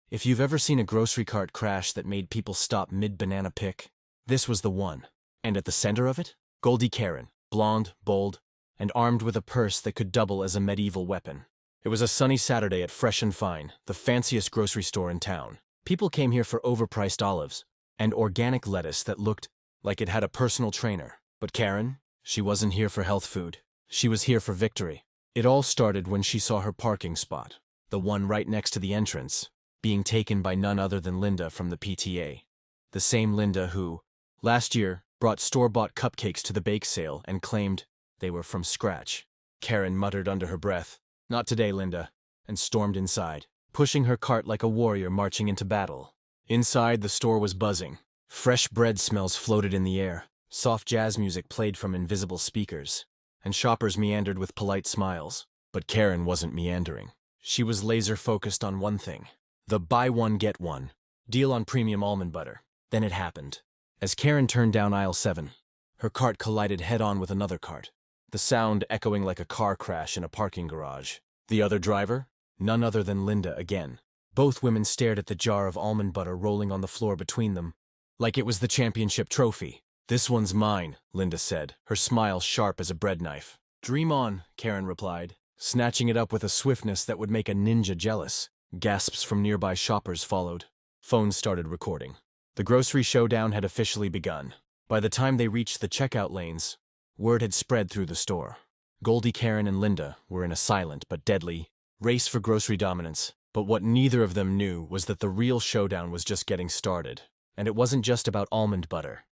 If you've ever seen a grocery cart crash that made people stop mid-banana pick, this was the one. And at the center of it, Goldie Karen, blonde, bold, and armed with a purse that could double as a medieval weapon. It was a sunny Saturday at Fresh and Fine, the fanciest grocery store in town. People came here for overpriced olives and organic lettuce that looked like it had a personal trainer. But Karen, she wasn't here for health food. She was here for victory. It all started when she saw her parking spot, the one right next to the entrance, being taken by none other than Linda from the PTA. The same Linda who, last year, brought store-bought cupcakes to the bake sale and claimed they were from scratch. Karen muttered under her breath, "Not today, Linda," and stormed inside, pushing her cart like a warrior marching into battle. Inside, the store was buzzing. Fresh bread smells floated in the air, soft jazz music played from invisible speakers, and shoppers meandered with polite smiles. But Karen wasn't meandering. She was laser-focused on one thing: the buy one, get one deal on premium almond butter. Then it happened. As Karen turned down aisle 7, her cart collided head-on with another cart, the sound echoing like a car crash in a parking garage. The other driver? None other than Linda again. Both women stared at the jar of almond butter rolling on the floor between them, like it was the championship trophy. "This one's mine," Linda said, her smile sharp as a bread knife. "Dream on," Karen replied, snatching it up with a swiftness that would make a ninja jealous. Gasps from nearby shoppers followed. Phones started recording. The grocery showdown had officially begun. By the time they reached the checkout lanes, word had spread through the store. Goldie, Karen, and Linda were in a silent but deadly race for grocery dominance. But what neither of them knew was that the real showdown was just getting started. And it wasn't just about almond butter.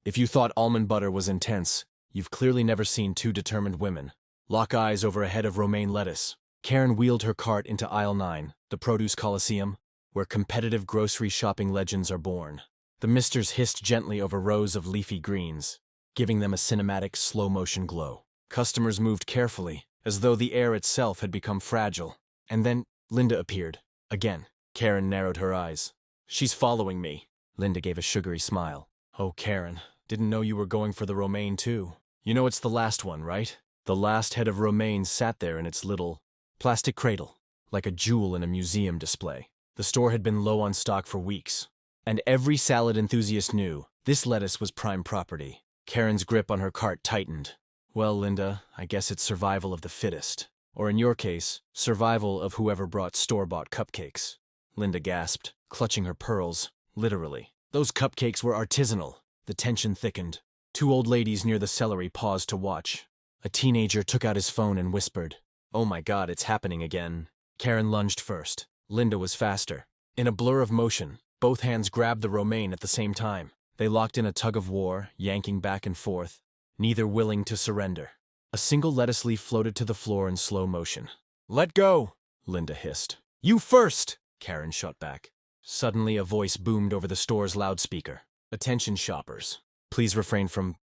If you thought almond butter was intense, you've clearly never seen two determined women lock eyes over a head of romaine lettuce. Karen wheeled her cart into aisle 9, the produce coliseum, where competitive grocery shopping legends are born. The misters hissed gently over rows of leafy greens, giving them a cinematic, slow-motion glow. Customers moved carefully, as though the air itself had become fragile. And then Linda appeared. Again. Karen narrowed her eyes. "She's following me." Linda gave a sugary smile. "Oh, Karen, didn't know you were going for the romaine too. You know it's the last one, right?" The last head of romaine sat there in its little plastic cradle, like a jewel in a museum display. The store had been low on stock for weeks, and every salad enthusiast knew this lettuce was prime property. Karen's grip on her cart tightened. "Well, Linda, I guess it's survival of the fittest. Or in your case, survival of whoever brought store-bought cupcakes." Linda gasped, clutching her pearls, literally. Those cupcakes were artisanal. The tension thickened. Two old ladies near the celery paused to watch. A teenager took out his phone and whispered, "Oh my God, it's happening again." Karen lunged first. Linda was faster. In a blur of motion, both hands grabbed the romaine at the same time. They locked in a tug-of-war, yanking back and forth, neither willing to surrender. A single lettuce leaf floated to the floor in slow motion. "Let go!" Linda hissed. "You first!" Karen shot back. Suddenly a voice boomed over the store's loudspeaker. "Attention shoppers. Please refrain from,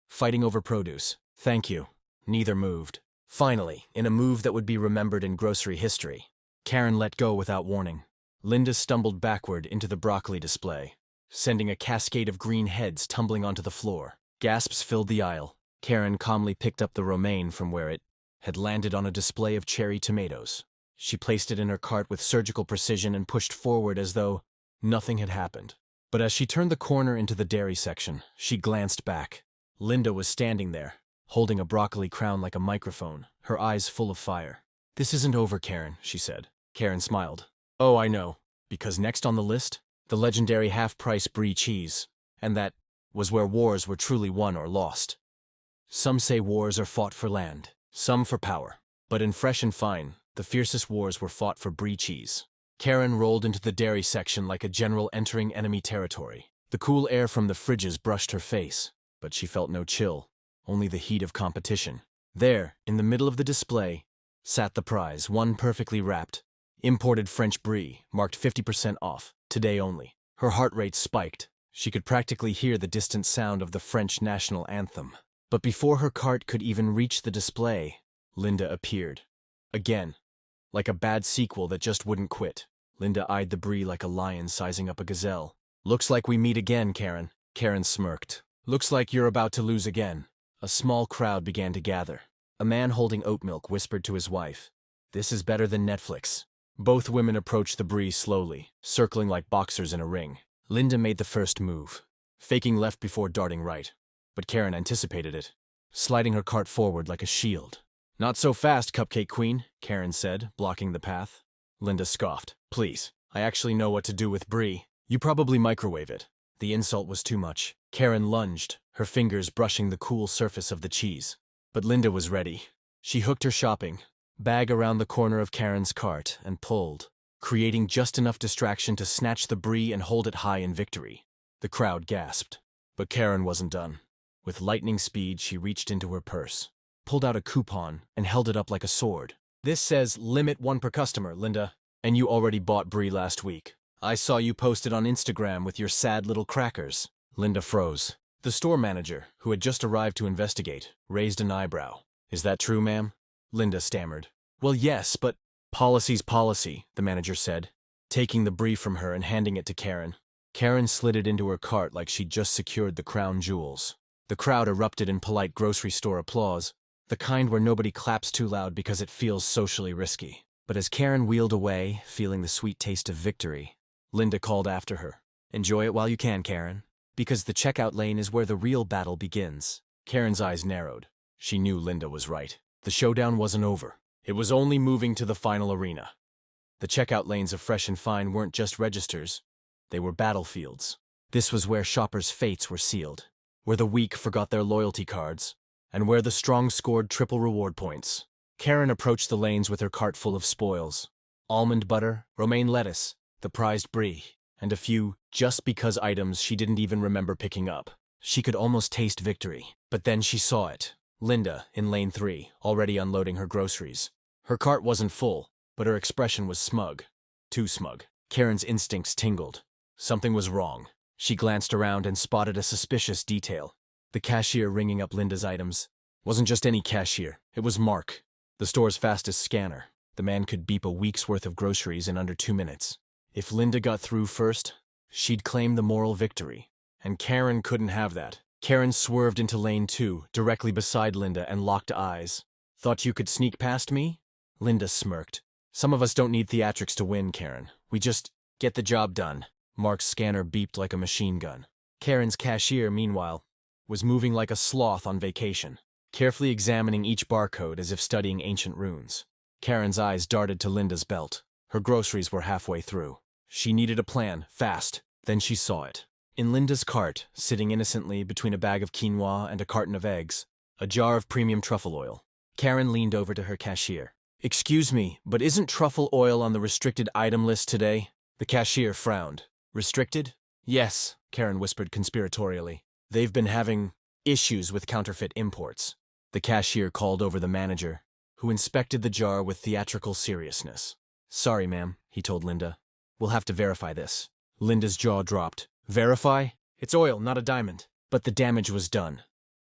fighting over produce. Thank you." Neither moved. Finally, in a move that would be remembered in grocery history, Karen let go without warning. Linda stumbled backward into the broccoli display, sending a cascade of green heads tumbling onto the floor. Gasps filled the aisle. Karen calmly picked up the romaine from where it had landed on a display of cherry tomatoes. She placed it in her cart with surgical precision and pushed forward as though nothing had happened. But as she turned the corner into the dairy section, she glanced back. Linda was standing there, holding a broccoli crown like a microphone, her eyes full of fire. "This isn't over, Karen," she said. Karen smiled. "Oh, I know. Because next on the list, the legendary half-price brie cheese. And that was where wars were truly won or lost. Some say wars are fought for land, some for power. But in Fresh and Fine, the fiercest wars were fought for brie cheese." Karen rolled into the dairy section like a general entering enemy territory. The cool air from the fridges brushed her face, but she felt no chill, only the heat of competition. There, in the middle of the display, sat the prize, one perfectly wrapped, imported French brie, marked 50% off, today only. Her heart rate spiked. She could practically hear the distant sound of the French national anthem. But before her cart could even reach the display, Linda appeared. Again, like a bad sequel that just wouldn't quit. Linda eyed the brie like a lion sizing up a gazelle. "Looks like we meet again, Karen." Karen smirked. "Looks like you're about to lose again." A small crowd began to gather. A man holding oat milk whispered to his wife, "This is better than Netflix." Both women approached the Brie slowly, circling like boxers in a ring. Linda made the first move, faking left before darting right. But Karen anticipated it, sliding her cart forward like a shield. "Not so fast, Cupcake Queen," Karen said, blocking the path. Linda scoffed. "Please, I actually know what to do with Brie. You probably microwave it." The insult was too much. Karen lunged, her fingers brushing the cool surface of the cheese. But Linda was ready. She hooked her shopping bag around the corner of Karen's cart and pulled, creating just enough distraction to snatch the Brie and hold it high in victory. The crowd gasped. But Karen wasn't done. With lightning speed, she reached into her purse, pulled out a coupon, and held it up like a sword. "This says limit 1 per customer, Linda. And you already bought Brie last week. I saw you posted on Instagram with your sad little crackers." Linda froze. The store manager, who had just arrived to investigate, raised an eyebrow. "Is that true, ma'am?" Linda stammered. "Well, yes, but—" "Policy's policy," the manager said, taking the Brie from her and handing it to Karen. Karen slid it into her cart like she'd just secured the crown jewels. The crowd erupted in polite grocery store applause, the kind where nobody claps too loud because it feels socially risky. But as Karen wheeled away, feeling the sweet taste of victory, Linda called after her. "Enjoy it while you can, Karen, because the checkout lane is where the real battle begins." Karen's eyes narrowed. She knew Linda was right. The showdown wasn't over. It was only moving to the final arena. The checkout lanes of Fresh and Fine weren't just registers. They were battlefields. This was where shoppers' fates were sealed, where the weak forgot their loyalty cards, and where the strong scored triple reward points. Karen approached the lanes with her cart full of spoils. Almond butter, romaine lettuce, the prized Brie, and a few just-because items she didn't even remember picking up. She could almost taste victory. But then she saw it. Linda, in lane 3, already unloading her groceries. Her cart wasn't full, but her expression was smug. Too smug. Karen's instincts tingled. Something was wrong. She glanced around and spotted a suspicious detail. The cashier ringing up Linda's items wasn't just any cashier. It was Mark, the store's fastest scanner. The man could beep a week's worth of groceries in under 2 minutes. If Linda got through first, she'd claim the moral victory. And Karen couldn't have that. Karen swerved into lane 2, directly beside Linda, and locked eyes. "Thought you could sneak past me?" Linda smirked. "Some of us don't need theatrics to win, Karen. We just get the job done." Mark's scanner beeped like a machine gun. Karen's cashier, meanwhile, was moving like a sloth on vacation, carefully examining each barcode as if studying ancient runes. Karen's eyes darted to Linda's belt. Her groceries were halfway through. She needed a plan, fast. Then she saw it. In Linda's cart, sitting innocently between a bag of quinoa and a carton of eggs, a jar of premium truffle oil. Karen leaned over to her cashier. "Excuse me, but isn't truffle oil on the restricted item list today?" The cashier frowned. "Restricted?" "Yes," Karen whispered conspiratorially. "They've been having issues with counterfeit imports." The cashier called over the manager, who inspected the jar with theatrical seriousness. "Sorry, ma'am," he told Linda. "We'll have to verify this." Linda's jaw dropped. "Verify? It's oil, not a diamond." But the damage was done.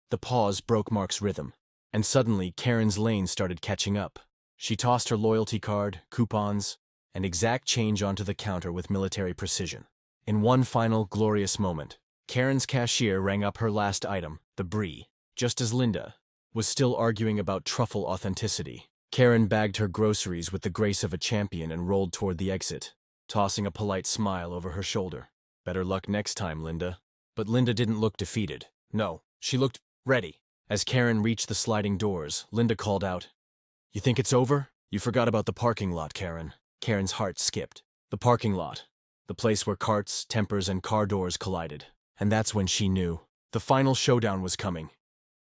The pause broke Mark's rhythm, and suddenly Karen's lane started catching up. She tossed her loyalty card, coupons, and exact change onto the counter with military precision. In one final, glorious moment, Karen's cashier rang up her last item, the Brie, just as Linda was still arguing about truffle authenticity. Karen bagged her groceries with the grace of a champion and rolled toward the exit, tossing a polite smile over her shoulder. "Better luck next time, Linda." But Linda didn't look defeated. No, she looked ready. As Karen reached the sliding doors, Linda called out, "You think it's over? You forgot about the parking lot, Karen." Karen's heart skipped. The parking lot. The place where carts, tempers, and car doors collided. And that's when she knew. The final showdown was coming.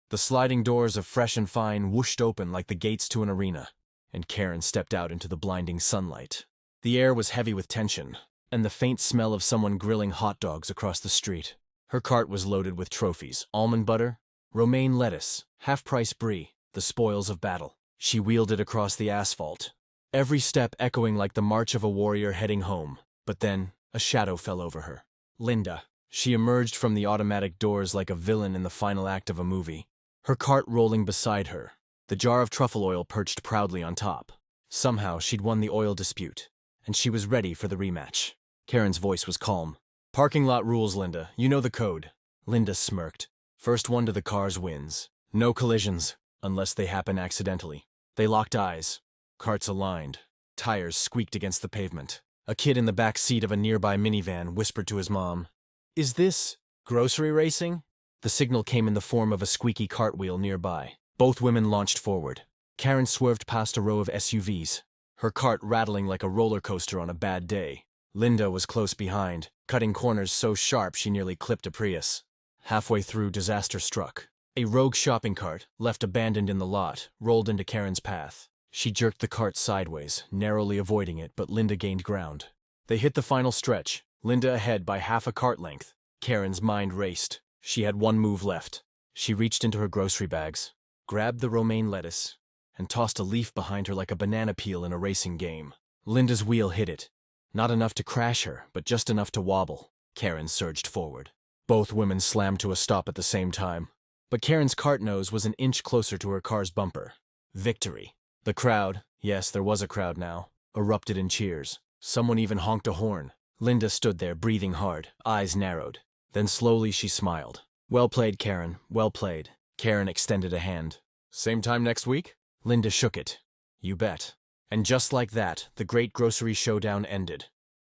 The sliding doors of Fresh and Fine whooshed open like the gates to an arena, and Karen stepped out into the blinding sunlight. The air was heavy with tension, and the faint smell of someone grilling hot dogs across the street. Her cart was loaded with trophies, almond butter, romaine lettuce, half-price Brie, the spoils of battle. She wheeled it across the asphalt, every step echoing like the march of a warrior heading home. But then, a shadow fell over her. Linda. She emerged from the automatic doors like a villain in the final act of a movie, her cart rolling beside her, the jar of truffle oil perched proudly on top. Somehow, she'd won the oil dispute, and she was ready for the rematch. Karen's voice was calm. "Parking lot rules, Linda. You know the code." Linda smirked. "First one to the cars wins. No collisions, unless they happen accidentally." They locked eyes, carts aligned. tires squeaked against the pavement. A kid in the back seat of a nearby minivan whispered to his mom, "Is this grocery racing?" The signal came in the form of a squeaky cartwheel nearby. Both women launched forward. Karen swerved past a row of SUVs, her cart rattling like a roller coaster on a bad day. Linda was close behind, cutting corners so sharp she nearly clipped a Prius. Halfway through, disaster struck. A rogue shopping cart, left abandoned in the lot, rolled into Karen's path. She jerked the cart sideways, narrowly avoiding it, but Linda gained ground. They hit the final stretch, Linda ahead by half a cart length. Karen's mind raced. She had one move left. She reached into her grocery bags, grabbed the romaine lettuce, and tossed a leaf behind her like a banana peel in a racing game. Linda's wheel hit it. Not enough to crash her, but just enough to wobble. Karen surged forward. Both women slammed to a stop at the same time. But Karen's cart nose was an inch closer to her car's bumper. Victory. The crowd, yes, there was a crowd now, erupted in cheers. Someone even honked a horn. Linda stood there, breathing hard, eyes narrowed. Then slowly she smiled. "Well played, Karen, well played." Karen extended a hand. "Same time next week?" Linda shook it. "You bet." And just like that, the great grocery showdown ended.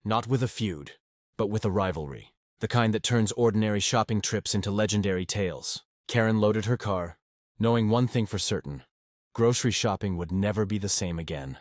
Not with a feud, but with a rivalry. The kind that turns ordinary shopping trips into legendary tales. Karen loaded her car, knowing one thing for certain: grocery shopping would never be the same again.